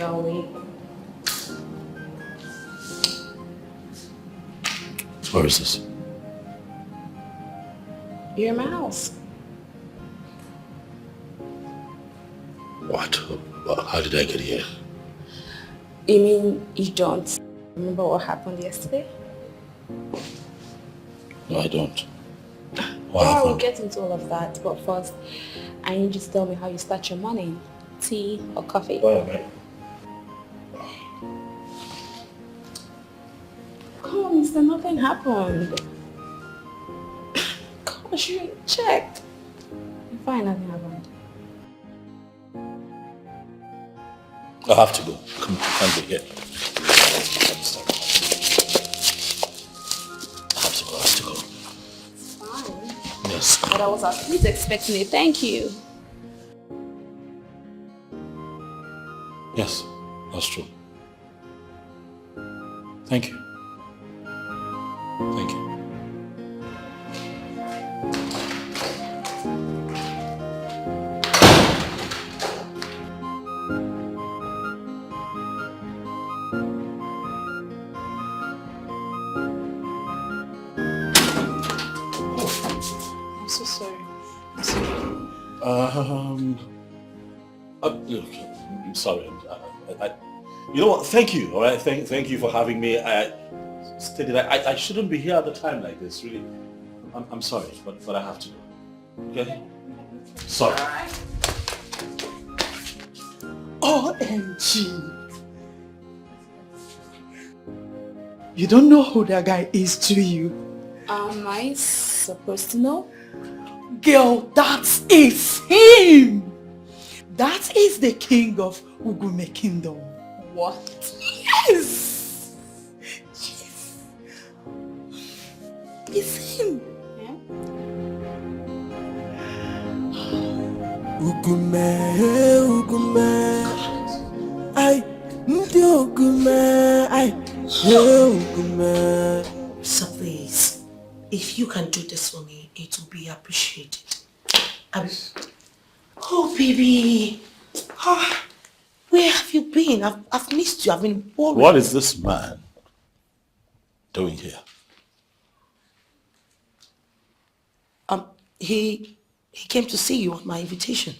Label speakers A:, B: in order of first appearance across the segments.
A: you're awake.
B: Where is this?
A: You're in my house.
B: What? How did I get here?
A: You mean you don't remember what happened yesterday?
B: No, I don't.
A: What happened? We'll get into all of that, but first, I need you to tell me how you start your morning. Tea or coffee?
B: Why,
A: Come on, mister, nothing happened. Gosh, you checked. Fine, nothing happened.
B: I have to go. Come, can't be here. I have to go.
A: Fine.
B: Yes.
A: But I was at least expecting a thank you.
B: Yes, that's true. Thank you. Thank you.
A: I'm so sorry.
B: Look, I'm sorry. You know what? Thank you. All right. Thank you for having me. I stated I shouldn't be here at a time like this. Really, I'm sorry, but I have to go. Okay. Sorry.
C: OMG. You don't know who that guy is, do you?
A: Am I supposed to know?
C: Girl, that is him! That is the king of Ugume Kingdom.
A: What?
C: Yes! Yes! It's him!
A: Yeah?
D: Ugume, I Ugume, Ugume.
E: So please, if you can do this for me, it will be appreciated. Oh, baby. Oh, where have you been? I've missed you. I've been worried.
B: What is this man doing here?
E: He came to see you on my invitation.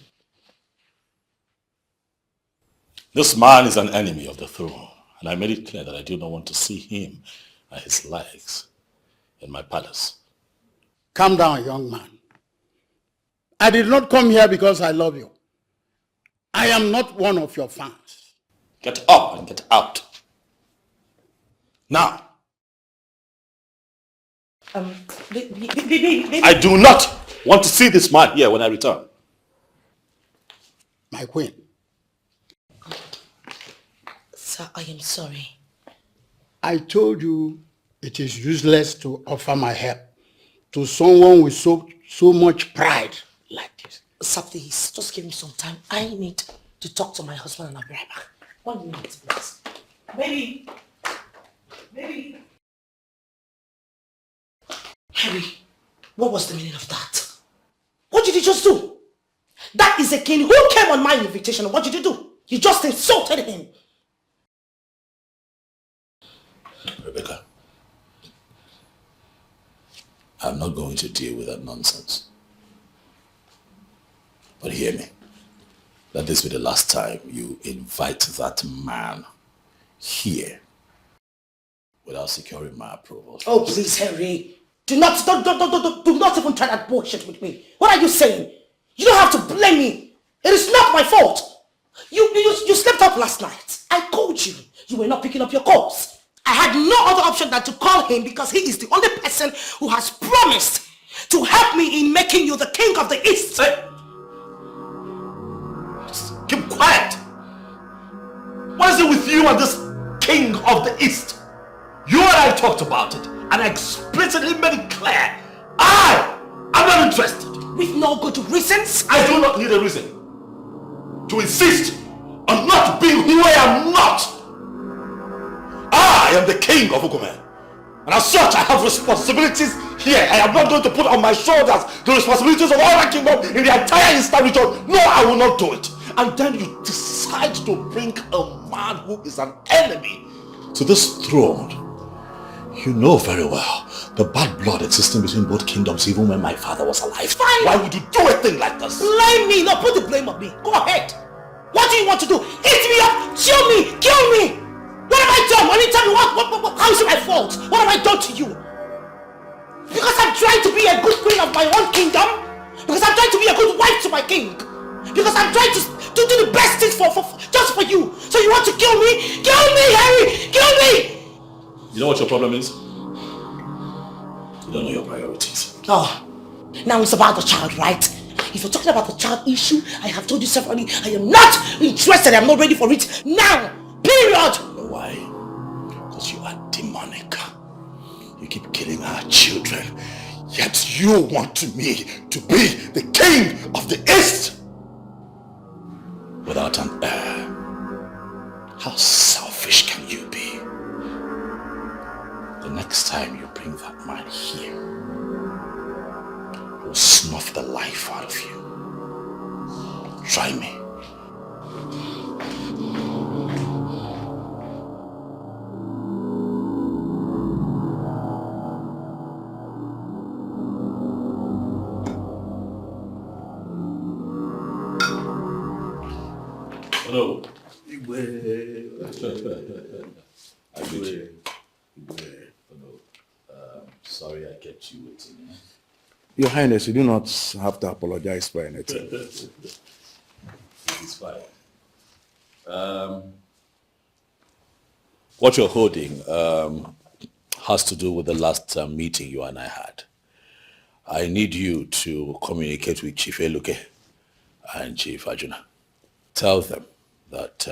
B: This man is an enemy of the throne, and I made it clear that I do not want to see him and his legs in my palace.
F: Calm down, young man. I did not come here because I love you. I am not one of your fans.
B: Get up and get out. Now.
E: Baby.
B: I do not want to see this man here when I return.
F: My queen.
E: Sir, I am sorry.
F: I told you it is useless to offer my help to someone with so much pride like this.
E: Sir, please, just give me some time. I need to talk to my husband and I'll be right back. 1 minute, please. Baby! Harry, what was the meaning of that? What did you just do? That is a king who came on my invitation. What did you do? You just insulted him.
B: Rebecca, I'm not going to deal with that nonsense. But hear me. Let this be the last time you invite that man here without securing my approval.
E: Oh, please, Harry. Do not even try that bullshit with me. What are you saying? You don't have to blame me. It is not my fault. You slept up last night. I called you. You were not picking up your calls. I had no other option than to call him because he is the only person who has promised to help me in making you the king of the East.
B: Hey. Just keep quiet. What is it with you and this king of the East? You and I talked about it, and I explicitly made it clear. I am not interested.
E: With no good reasons?
B: I do not need a reason to insist on not being who I am not. I am the king of Ugume, and as such I have responsibilities here. I am not going to put on my shoulders the responsibilities of all the kingdom in the entire Eastern region. No, I will not do it. and then you decide to bring a man who is an enemy to this throne. You know very well the bad blood existing between both kingdoms even when my father was alive.
E: Fine.
B: Why would you do a thing like this?
E: Blame me. No, put the blame on me. Go ahead. What do you want to do? Eat me up, chill me, kill me. What have I done? Only tell me how is it my fault? What have I done to you? Because I'm trying to be a good queen of my own kingdom? Because I'm trying to be a good wife to my king? Because I'm trying to do the best things just for you? So you want to kill me? Kill me, Harry! Kill me!
B: You know what your problem is? You don't know your priorities.
E: Oh, now it's about the child, right? If you're talking about the child issue, I have told you separately, I am not interested. I'm not ready for it now. Period.
B: You know why? Because you are demonic. You keep killing our children, yet you want me to be the king of the East without an heir. How selfish can you be? The next time you bring that man here, we'll snuff the life out of you. Try me. No. I greet you. Sorry I kept you waiting.
D: Your Highness, you do not have to apologize for anything.
B: It's fine. What you're holding has to do with the last meeting you and I had. I need you to communicate with Chief Eluke and Chief Ajuna. Tell them that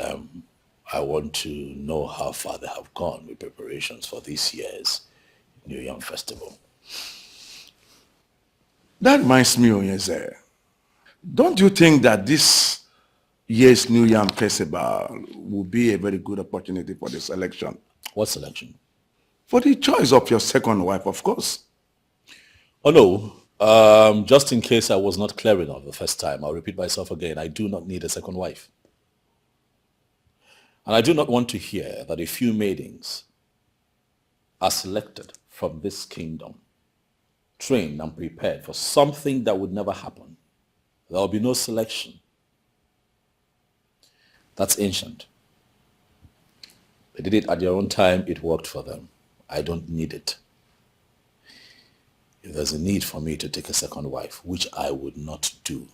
B: I want to know how far they have gone with preparations for this year's New Yam Festival.
D: That reminds me, Onyeze. Don't you think that this year's New Yam Festival will be a very good opportunity for the selection?
B: What selection?
D: For the choice of your second wife, of course.
B: Oh no, just in case I was not clear enough the first time, I'll repeat myself again. I do not need a second wife. And I do not want to hear that a few maidens are selected from this kingdom, trained and prepared for something that would never happen. There will be no selection. That's ancient. They did it at their own time. It worked for them. I don't need it. If there's a need for me to take a second wife, which I would not do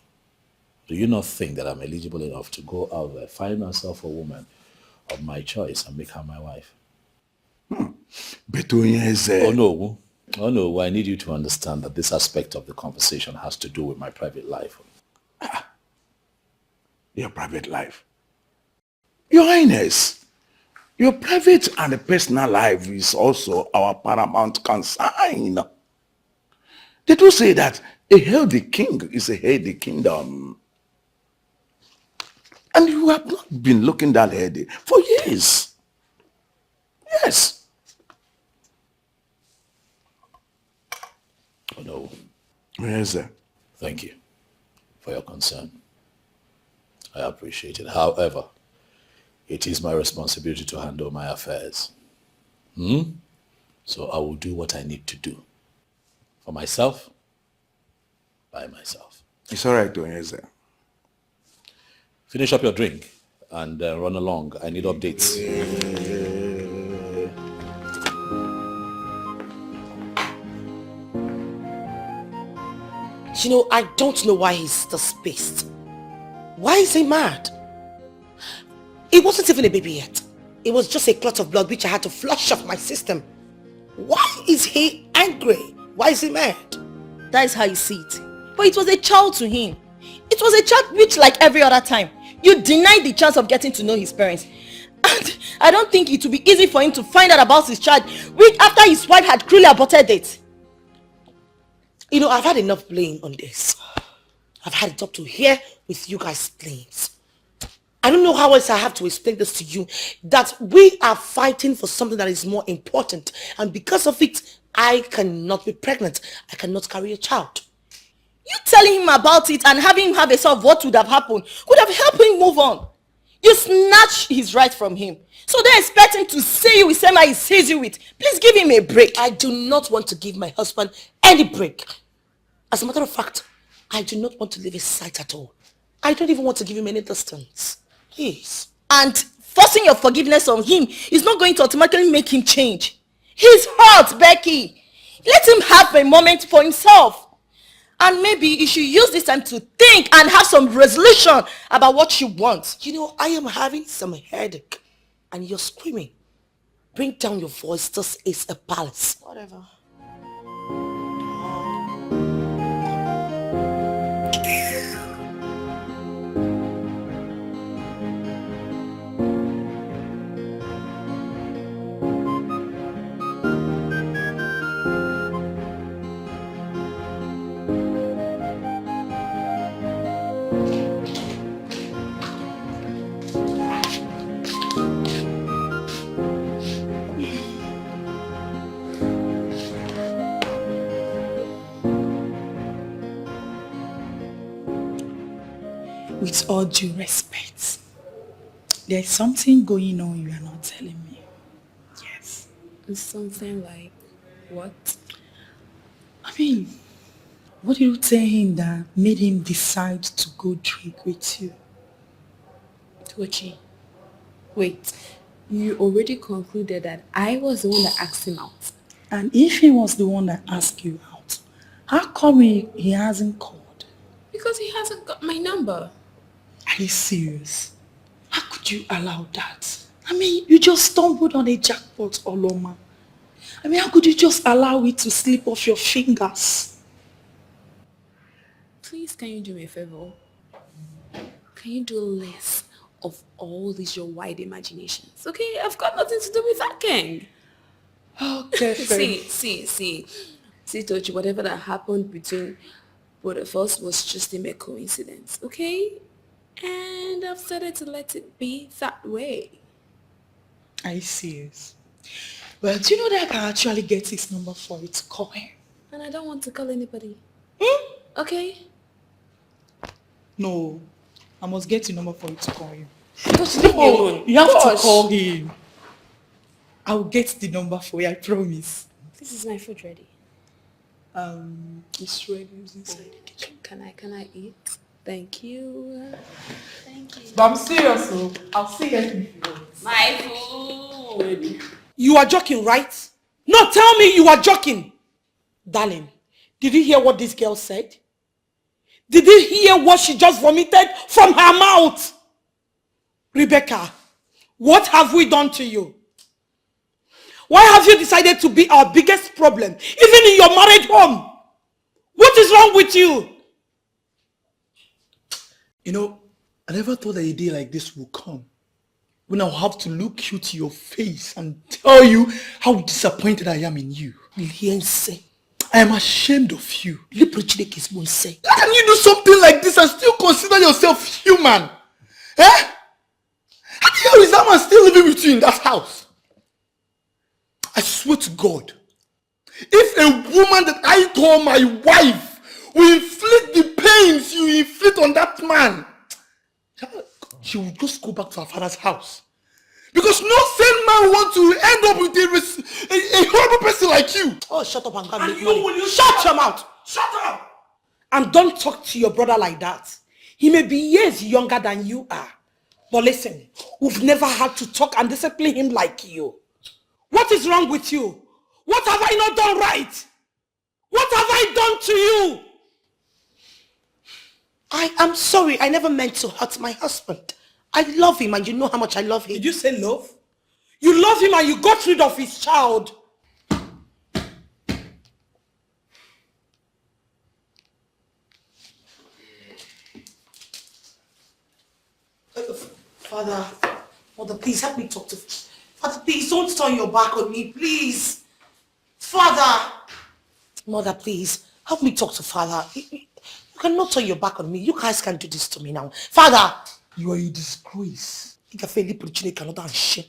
B: you not think that I'm eligible enough to go out there, find myself a woman of my choice and make her my wife?
D: But Onyeze.
B: Oh no, I need you to understand that this aspect of the conversation has to do with my private life.
D: Your private life? Your Highness, your private and personal life is also our paramount concern. They do say that a healthy king is a healthy kingdom. And you have not been looking that healthy for years. Yes.
B: Oh no.
D: Yes, sir.
B: Thank you for your concern. I appreciate it. However, it is my responsibility to handle my affairs. So I will do what I need to do. For myself, by myself.
D: It's all right, Onyeze.
B: Finish up your drink and run along. I need updates.
E: You know, I don't know why he's this pissed. Why is he mad? It wasn't even a baby yet. It was just a clot of blood which I had to flush off my system. Why is he angry? Why is he mad?
G: That is how you see it. But it was a child to him. It was a child which, like every other time, you denied the chance of getting to know his parents. And I don't think it would be easy for him to find out about his child which after his wife had cruelly aborted it.
E: You know, I've had enough blame on this. I've had it up to here with you guys' blames. I don't know how else I have to explain this to you, that we are fighting for something that is more important, and because of it, I cannot be pregnant. I cannot carry a child.
G: You telling him about it and having him have a thought of what would have happened could have helped him move on. You snatched his right from him. So don't expect him to see you with same eye he sees you with. Please give him a break.
E: I do not want to give my husband any break. As a matter of fact, I do not want to leave his sight at all. I don't even want to give him any distance. Please.
G: And forcing your forgiveness on him is not going to automatically make him change. He's hurt, Becky. Let him have a moment for himself. And maybe you should use this time to think and have some resolution about what you want.
E: You know, I am having some headache. And you're screaming. Bring down your voice. This is a palace.
G: Whatever.
C: With all due respect, there's something going on you are not telling me. Yes.
A: It's something like what?
C: I mean, what did you tell him that made him decide to go drink with you?
A: Tochi, wait. You already concluded that I was the one that asked him out.
C: And if he was the one that asked you out, how come he hasn't called?
A: Because he hasn't got my number.
C: Are you serious? How could you allow that? I mean, you just stumbled on a jackpot, Oloma. I mean, how could you just allow it to slip off your fingers?
A: Please, can you do me a favor? Can you do less of all these your wide imaginations? Okay, I've got nothing to do with that gang.
C: Okay,
A: See, Tochi, whatever that happened between both of us was just a mere coincidence, okay? And I've decided to let it be that way.
C: Are you serious? Well, do you know that I can actually get his number for you to call him?
A: And I don't want to call anybody. Okay?
C: No, I must get your number for you to call him.
A: Tochi, leave me alone.
C: You have
A: Gosh.
C: to call him. I will get the number for you, I promise.
A: This is my food ready.
C: It's ready. It's inside the kitchen.
A: Can I eat? Thank you. Thank you.
C: But I'm serious, so I'll see you if you want.
A: My food.
E: You are joking, right? No, tell me you are joking. Darling, did you hear what this girl said? Did you hear what she just vomited from her mouth? Rebecca, what have we done to you? Why have you decided to be our biggest problem, even in your married home? What is wrong with you?
H: You know, I never thought that a day like this would come. When I'll have to look you to your face and tell you how disappointed I am in you. I am ashamed of you.
E: How
H: can you do something like this and still consider yourself human? Eh? How the hell is that man still living with you in that house? I swear to God, if a woman that I call my wife will inflict the pains you inflict on that man, she will just go back to her father's house. Because no sane man wants to end up with a horrible person like you.
E: Oh, shut up and come make
H: you
E: money.
H: will you
E: Shut your mouth.
H: Shut up!
E: And don't talk to your brother like that. He may be years younger than you are. But listen, we've never had to talk and discipline him like you. What is wrong with you? What have I not done right? What have I done to you? I am sorry. I never meant to hurt my husband. I love him and you know how much I love him.
C: Did you say love?
E: You love him and you got rid of his child. Father, Mother, please help me talk to... Father, please don't turn your back on me, please. Father. Mother, please, help me talk to Father. You cannot turn your back on me. You guys can't do this to me now. Father.
H: You are a disgrace.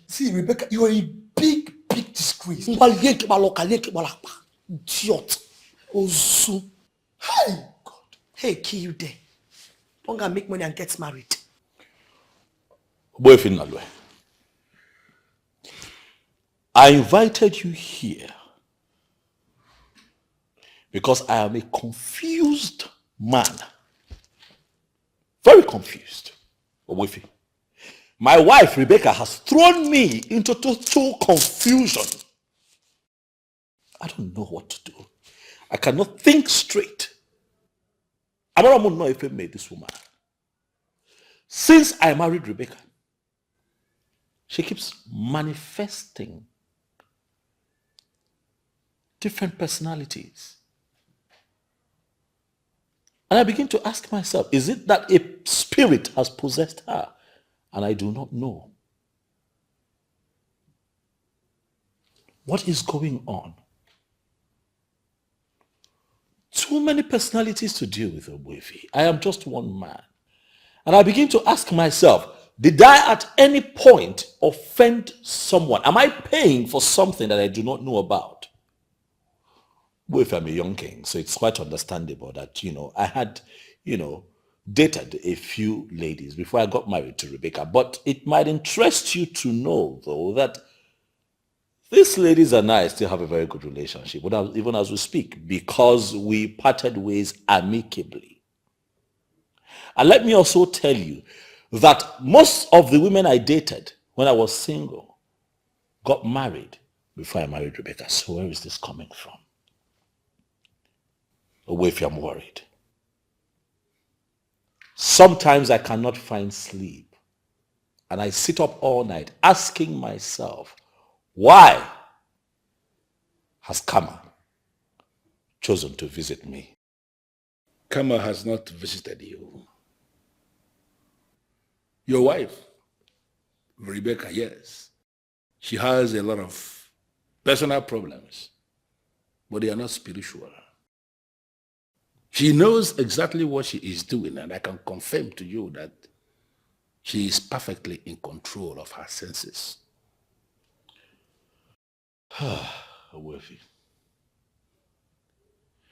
E: See,
H: Rebecca, you are a big disgrace.
E: Idiot. Ozu.
H: Hey, God.
E: Hey, kill you there. Don't go make money and get married.
B: Boyfriend Nalwe, I invited you here because I am a confused man. Very confused. Owefi. My wife, Rebecca, has thrown me into total confusion. I don't know what to do. I cannot think straight. I don't know if I made this woman. Since I married Rebecca, she keeps manifesting different personalities. And I begin to ask myself, is it that a spirit has possessed her? And I do not know. What is going on? Too many personalities to deal with, Obuefi. I am just one man. And I begin to ask myself, did I at any point offend someone? Am I paying for something that I do not know about? Well, if I'm a young king, so it's quite understandable that, I had, dated a few ladies before I got married to Rebecca. But it might interest you to know, though, that these ladies and I still have a very good relationship, even as we speak, because we parted ways amicably. And let me also tell you that most of the women I dated when I was single got married before I married Rebecca. So where is this coming from? Away if I'm worried. Sometimes I cannot find sleep. And I sit up all night asking myself, why has Kama chosen to visit me?
D: Kama has not visited you. Your wife, Rebecca, yes. She has a lot of personal problems, but they are not spiritual. She knows exactly what she is doing, and I can confirm to you that she is perfectly in control of her senses.
B: Awefi,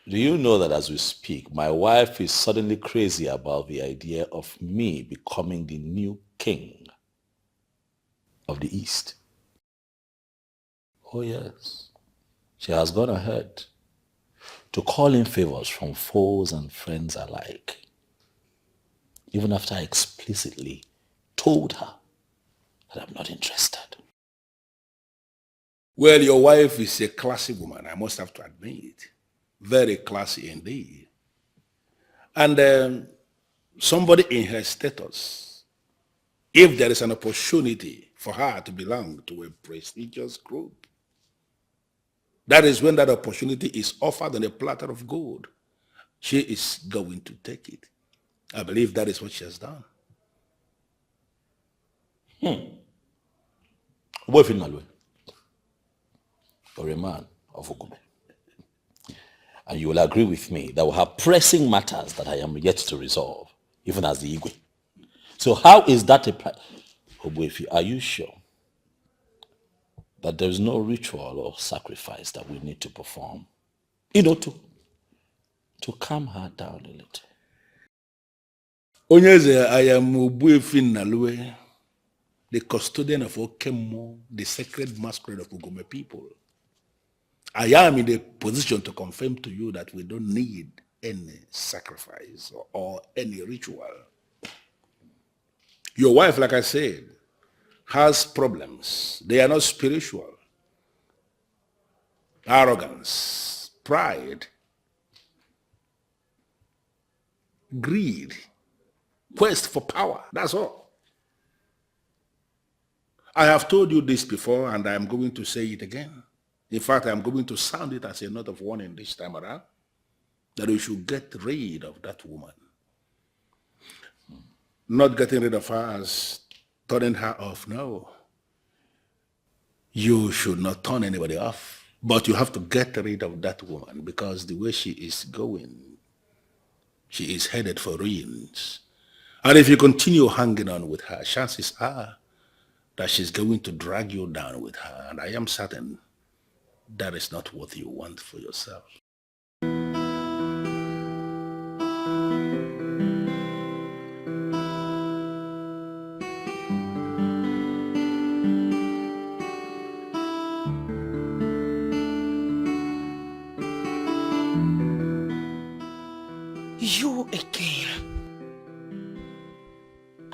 B: do you know that as we speak, my wife is suddenly crazy about the idea of me becoming the new king of the East? Oh yes, she has gone ahead to call in favors from foes and friends alike, even after I explicitly told her that I'm not interested.
D: Well, your wife is a classy woman, I must have to admit. Very classy indeed. And somebody in her status, if there is an opportunity for her to belong to a prestigious group, that is when that opportunity is offered on a platter of gold. She is going to take it. I believe that is what she has done.
B: Boyfriend Nalwe, you're a man of Okume. And you will agree with me that we have pressing matters that I am yet to resolve, even as the Igwe. So how is that Obuefi, are you sure that there is no ritual or sacrifice that we need to perform, to calm her down a little?
D: Onyeze, I am Obuefi Nalwe, the custodian of Okemo, the sacred masquerade of Ogome people. I am in a position to confirm to you that we don't need any sacrifice or any ritual. Your wife, like I said, has problems. They are not spiritual. Arrogance, pride, greed, quest for power. That's all. I have told you this before, and I am going to say it again. In fact, I am going to sound it as a note of warning this time around, that we should get rid of that woman. Not getting rid of her as turning her off, no. You should not turn anybody off, but you have to get rid of that woman, because the way she is going, she is headed for ruins. And if you continue hanging on with her, chances are that she's going to drag you down with her, and I am certain that is not what you want for yourself.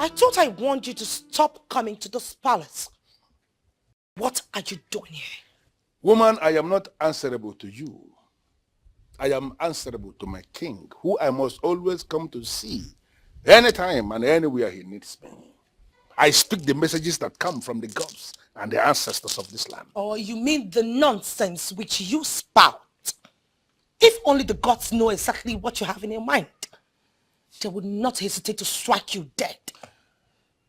E: I thought I warned you to stop coming to this palace. What are you doing here?
D: Woman, I am not answerable to you. I am answerable to my king, who I must always come to see, anytime and anywhere he needs me. I speak the messages that come from the gods and the ancestors of this land.
E: Or you mean the nonsense which you spout? If only the gods know exactly what you have in your mind, they would not hesitate to strike you dead.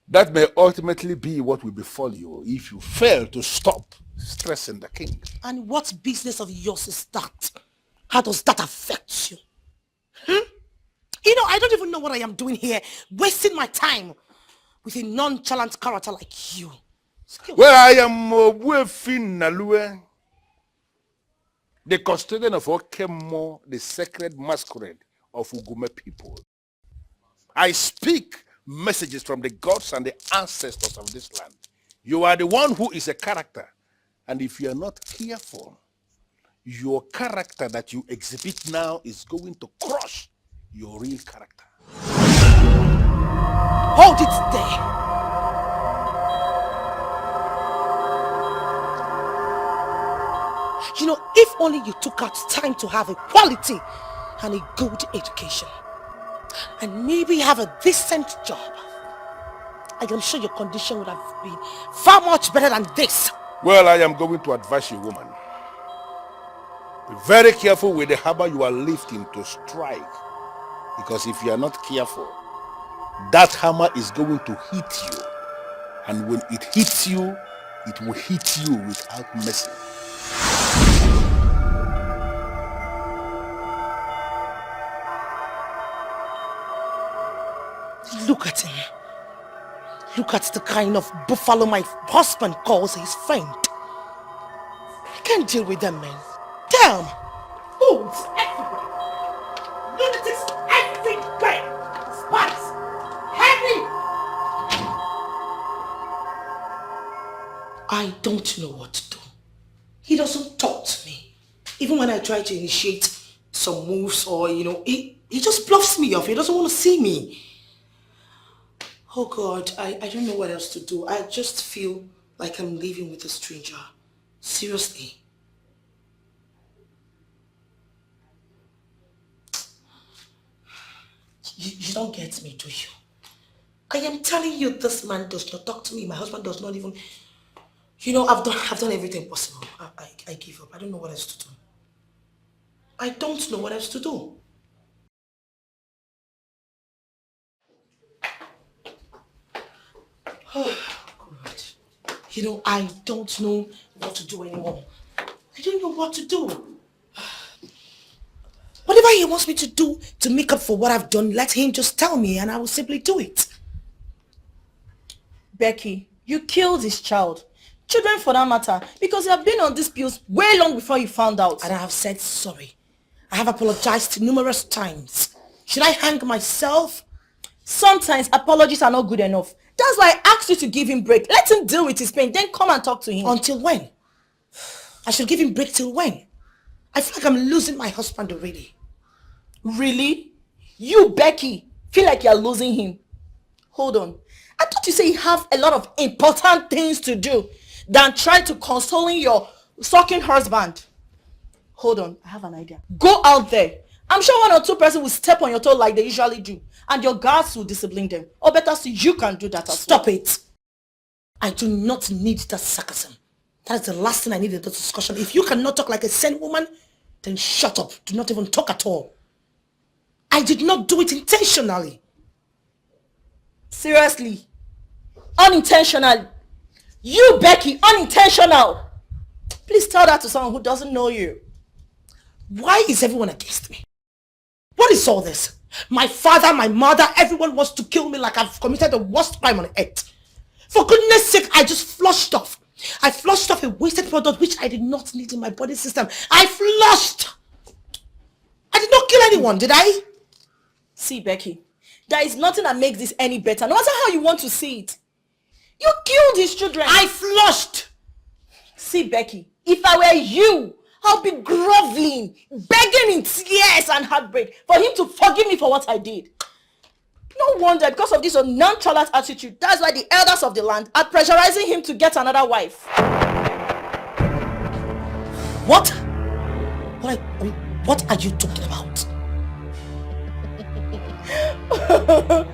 D: That may ultimately be what will befall you if you fail to stop stressing the king.
E: And what business of yours is that? How does that affect you? You know, I don't even know what I am doing here, wasting my time with a nonchalant character like you.
D: Well, I am Wefin Nalue, the custodian of Okemo, the sacred masquerade of Ugume people. I speak messages from the gods and the ancestors of this land. You are the one who is a character, and if you are not careful, your character that you exhibit now is going to crush your real character.
E: Hold it there. You know, if only you took out time to have a quality and a good education, and maybe have a decent job, I am sure your condition would have been far much better than this.
D: Well, I am going to advise you, woman. Be very careful with the hammer you are lifting to strike. Because if you are not careful, that hammer is going to hit you. And when it hits you, it will hit you without mercy.
E: Look at him. Look at the kind of buffalo my husband calls his friend. I can't deal with them, man. Damn! Fools everywhere! Lunatics everywhere! Spies! Heavy! I don't know what to do. He doesn't talk to me. Even when I try to initiate some moves or, he just bluffs me off. He doesn't want to see me. Oh God, I don't know what else to do. I just feel like I'm living with a stranger. Seriously. You don't get me, do you? I am telling you, this man does not talk to me. My husband does not even... I've done everything possible. I give up. I don't know what else to do. I don't know what else to do. Oh, God. I don't know what to do anymore. I don't know what to do. Whatever he wants me to do to make up for what I've done, let him just tell me and I will simply do it.
G: Becky, you killed this child. Children for that matter, because you have been on these pills way long before you found out.
E: And I have said sorry. I have apologized numerous times. Should I hang myself?
G: Sometimes apologies are not good enough. That's why I asked you to give him break. Let him deal with his pain, then come and talk to him.
E: Until when? I should give him break till when? I feel like I'm losing my husband already.
G: Really? You, Becky, feel like you're losing him? Hold on. I thought you say you have a lot of important things to do than try to consoling your sucking husband. Hold on, I have an idea. Go out there. I'm sure one or two persons will step on your toe like they usually do, and your guards will discipline them. Or better still, you can do that as
E: Stop
G: well.
E: it. I do not need that sarcasm. That is the last thing I need in this discussion. If you cannot talk like a sane woman, then shut up. Do not even talk at all. I did not do it intentionally.
G: Seriously. Unintentional. You, Becky, unintentional. Please tell that to someone who doesn't know you.
E: Why is everyone against me? What is all this? My father, my mother, everyone wants to kill me like I've committed the worst crime on earth. For goodness sake, I just flushed off. I flushed off a wasted product which I did not need in my body system. I flushed. I did not kill anyone, did I?
G: See, Becky, there is nothing that makes this any better, no matter how you want to see it. You killed his children.
E: I flushed.
G: See, Becky, if I were you, I'll be groveling, begging in tears and heartbreak for him to forgive me for what I did. No wonder, because of this nonchalant attitude, that's why the elders of the land are pressurizing him to get another wife.
E: What? What are you talking about?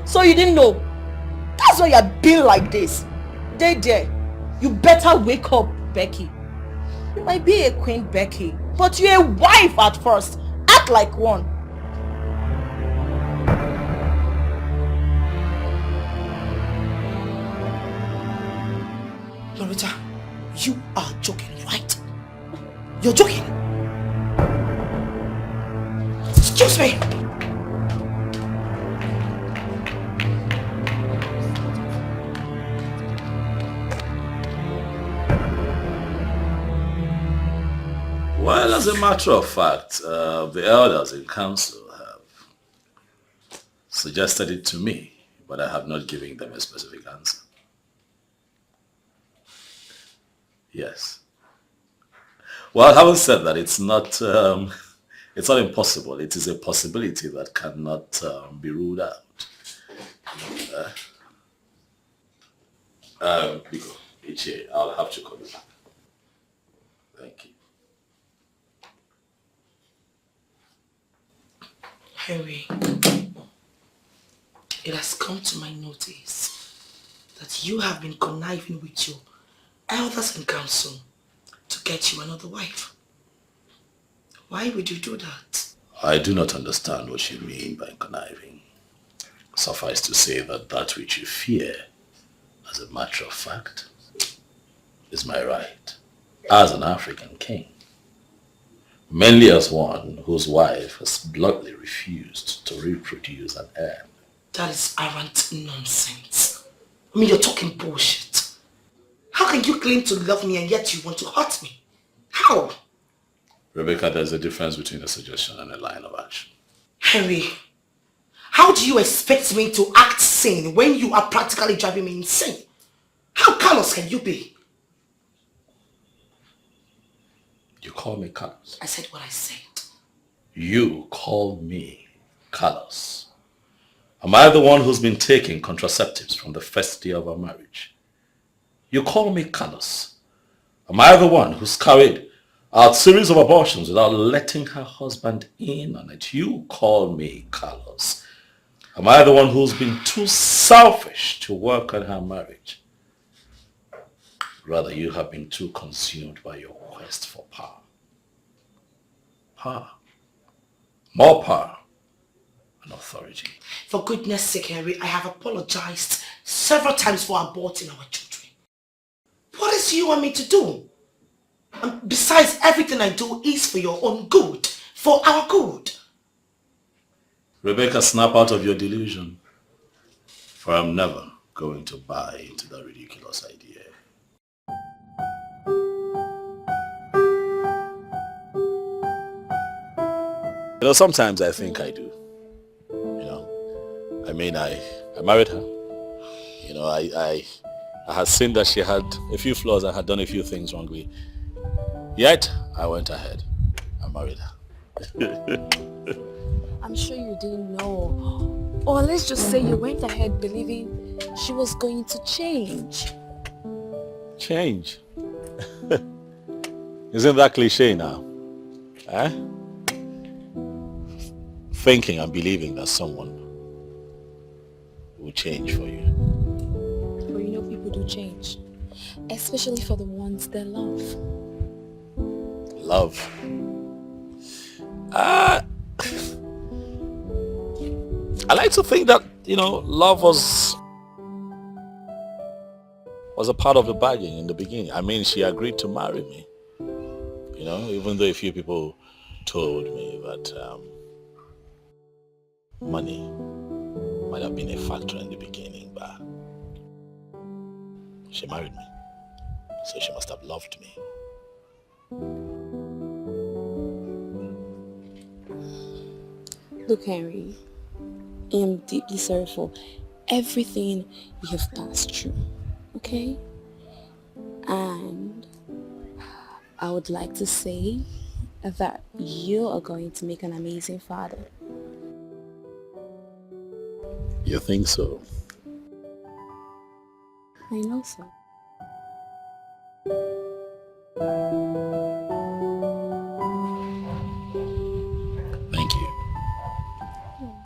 G: So you didn't know? That's why you're being like this. There. You better wake up, Becky. You might be a queen, Becky, but you're a wife at first. Act like one.
E: Loretta, you are joking, right? You're joking? Excuse me!
B: Well, as a matter of fact, the elders in council have suggested it to me, but I have not given them a specific answer. Yes. Well, having said that, it's not impossible. It is a possibility that cannot be ruled out. Biko, Ichie, I'll have to call you back. Thank you.
E: Henry, it has come to my notice that you have been conniving with your elders in council to get you another wife. Why would you do that?
B: I do not understand what you mean by conniving. Suffice to say that which you fear, as a matter of fact, is my right as an African king. Mainly as one whose wife has bluntly refused to reproduce an heir.
E: That is arrant nonsense. I mean, you're talking bullshit. How can you claim to love me and yet you want to hurt me? How?
B: Rebecca, there's a difference between a suggestion and a line of action.
E: Henry, how do you expect me to act sane when you are practically driving me insane? How callous can you be?
B: You call me callous?
E: I said what I said.
B: You call me callous? Am I the one who's been taking contraceptives from the first day of our marriage? You call me callous? Am I the one who's carried out a series of abortions without letting her husband in on it? You call me callous? Am I the one who's been too selfish to work on her marriage? Rather, you have been too consumed by your quest for power. Power. More power and authority.
E: For goodness sake, Henry, I have apologized several times for aborting our children. What else do you want me to do? And besides, everything I do is for your own good. For our good.
B: Rebecca, snap out of your delusion. For I'm never going to buy into that ridiculous idea. You know, sometimes I think I do. You know, I mean, I married her. You know, I had seen that she had a few flaws. I had done a few things wrongly. Yet, I went ahead. I married her.
A: I'm sure you didn't know. Or let's just say you went ahead believing she was going to change.
B: Change? Isn't that cliche now? Eh? Thinking and believing that someone will change for you.
A: But you know people do change. Especially for the ones they love.
B: Love. I like to think that, you know, love was a part of the bargain in the beginning. I mean, she agreed to marry me. You know, even though a few people told me that money might have been a factor in the beginning, but she married me. So she must have loved me.
A: Look, Henry, I am deeply sorry for everything you have passed through, okay? And I would like to say that you are going to make an amazing father.
B: You think so?
A: I know so.